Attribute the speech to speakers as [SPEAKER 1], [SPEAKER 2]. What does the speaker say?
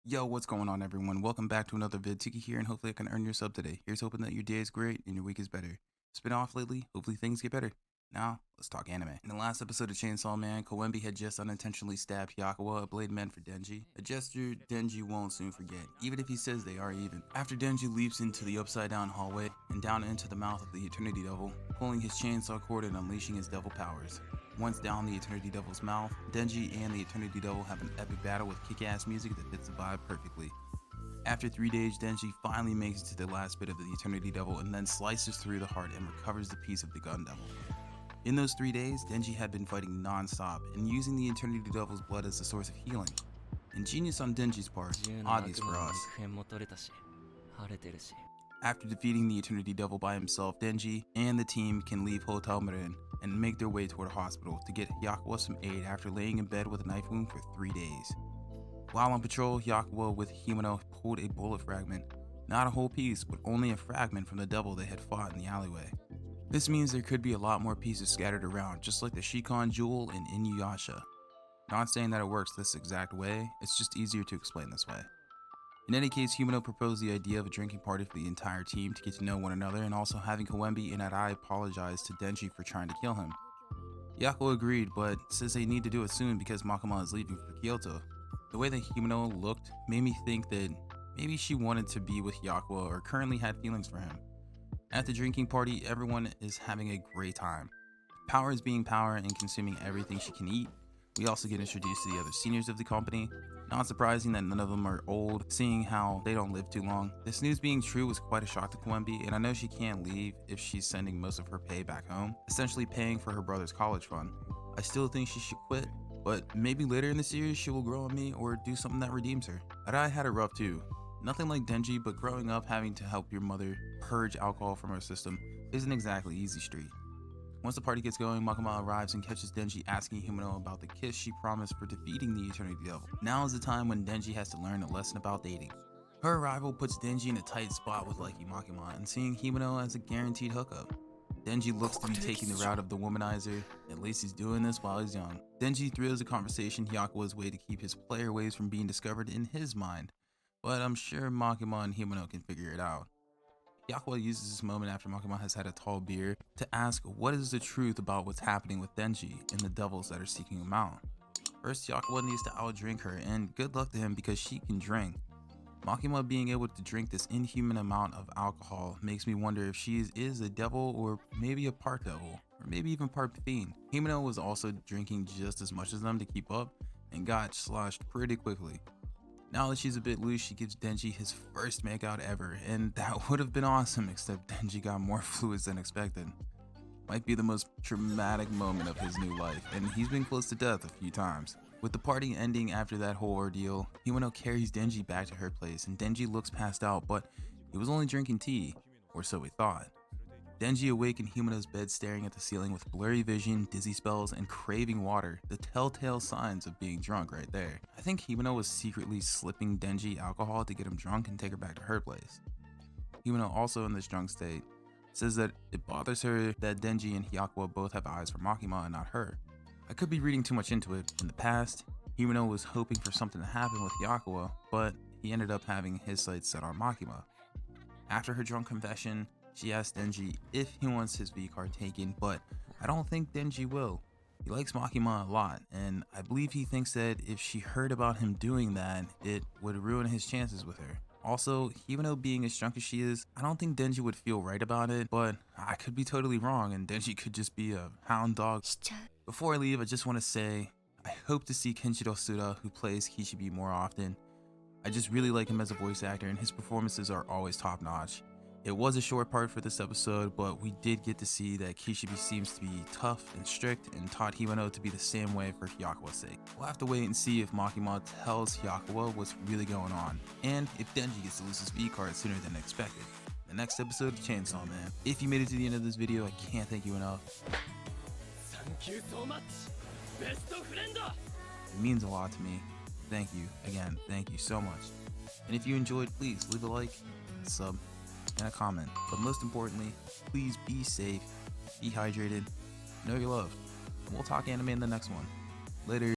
[SPEAKER 1] Yo, what's going on everyone? Welcome back to another vid. Tiki here, and hopefully I can earn your sub today. Here's hoping that your day is great and your week is better. It's been off lately, hopefully things get better. Now, let's talk anime. In the last episode of Chainsaw Man, Koenbi had just unintentionally stabbed Hyakuwa, a blade meant for Denji. A gesture Denji won't soon forget, even if he says they are even. After Denji leaps into the upside down hallway and down into the mouth of the Eternity Devil, pulling his chainsaw cord and unleashing his devil powers. Once down the Eternity Devil's mouth, Denji and the Eternity Devil have an epic battle with kick-ass music that fits the vibe perfectly. After 3 days, Denji finally makes it to the last bit of the Eternity Devil and then slices through the heart and recovers the piece of the Gun Devil. In those 3 days, Denji had been fighting non-stop and using the Eternity Devil's blood as a source of healing. Ingenious on Denji's part, obvious for us. After defeating the Eternity Devil by himself, Denji and the team can leave Hotel Marin and make their way toward a hospital to get Hyakuwa some aid after laying in bed with a knife wound for 3 days. While on patrol, Hyakuwa with Himeno pulled a bullet fragment, not a whole piece, but only a fragment from the devil they had fought in the alleyway. This means there could be a lot more pieces scattered around, just like the Shikon Jewel in Inuyasha. Not saying that it works this exact way, it's just easier to explain this way. In any case, Himeno proposed the idea of a drinking party for the entire team to get to know one another, and also having Koenbi and Arai apologize to Denji for trying to kill him. Hyakuwa agreed, but says they need to do it soon because Makima is leaving for Kyoto. The way that Himeno looked made me think that maybe she wanted to be with Hyakuwa or currently had feelings for him. At the drinking party, everyone is having a great time. Power is being power and consuming everything she can eat. We also get introduced to the other seniors of the company. Not surprising that none of them are old, seeing how they don't live too long. This news being true was quite a shock to Koenbi, and I know she can't leave if she's sending most of her pay back home, essentially paying for her brother's college fund. I still think she should quit, but maybe later in the series she will grow on me or do something that redeems her. Arai had it rough too. Nothing like Denji, but growing up having to help your mother purge alcohol from her system isn't exactly easy street. Once the party gets going, Makima arrives and catches Denji asking Himeno about the kiss she promised for defeating the Eternity Devil. Now is the time when Denji has to learn a lesson about dating. Her arrival puts Denji in a tight spot with liking Makima and seeing Himeno as a guaranteed hookup. Denji looks to be taking the route of the womanizer, at least he's doing this while he's young. Denji thrills the conversation Hyakuwa's way to keep his player ways from being discovered in his mind, but I'm sure Makima and Himeno can figure it out. Hyakuwa uses this moment after Makima has had a tall beer to ask what is the truth about what's happening with Denji and the devils that are seeking him out. First, Hyakuwa needs to outdrink her, and good luck to him because she can drink. Makima being able to drink this inhuman amount of alcohol makes me wonder if she is a devil or maybe a part devil, or maybe even part fiend. Himeno was also drinking just as much as them to keep up and got sloshed pretty quickly. Now that she's a bit loose, she gives Denji his first makeout ever, and that would have been awesome except Denji got more fluids than expected. Might be the most traumatic moment of his new life, and he's been close to death a few times. With the party ending after that whole ordeal, Himeno carries Denji back to her place, and Denji looks passed out, but he was only drinking tea, or so we thought. Denji awake in Himeno's bed staring at the ceiling with blurry vision, dizzy spells, and craving water, the telltale signs of being drunk right there. I think Himeno was secretly slipping Denji alcohol to get him drunk and take her back to her place. Himeno, also in this drunk state, says that it bothers her that Denji and Hyakuwa both have eyes for Makima and not her. I could be reading too much into it. In the past, Himeno was hoping for something to happen with Hyakuwa, but he ended up having his sights set on Makima. After her drunk confession, she asks Denji if he wants his V card taken, but I don't think Denji will. He likes Makima a lot, and I believe he thinks that if she heard about him doing that, it would ruin his chances with her. Also, Himeno being as drunk as she is, I don't think Denji would feel right about it, but I could be totally wrong and Denji could just be a hound dog. Before I leave, I just want to say, I hope to see Kenshiro Suda, who plays Kishibe, more often. I just really like him as a voice actor and his performances are always top notch. It was a short part for this episode, but we did get to see that Kishibe seems to be tough and strict and taught Himeno to be the same way for Hyakuwa's sake. We'll have to wait and see if Makima tells Hyakuwa what's really going on, and if Denji gets to lose his V card sooner than expected. The next episode of Chainsaw Man. If you made it to the end of this video, I can't thank you enough.
[SPEAKER 2] Thank you so much, best friend.
[SPEAKER 1] It means a lot to me. Thank you. Again, thank you so much. And if you enjoyed, please leave a like, sub, and a comment. But most importantly, please be safe, be hydrated, know your love. And we'll talk anime in the next one. Later.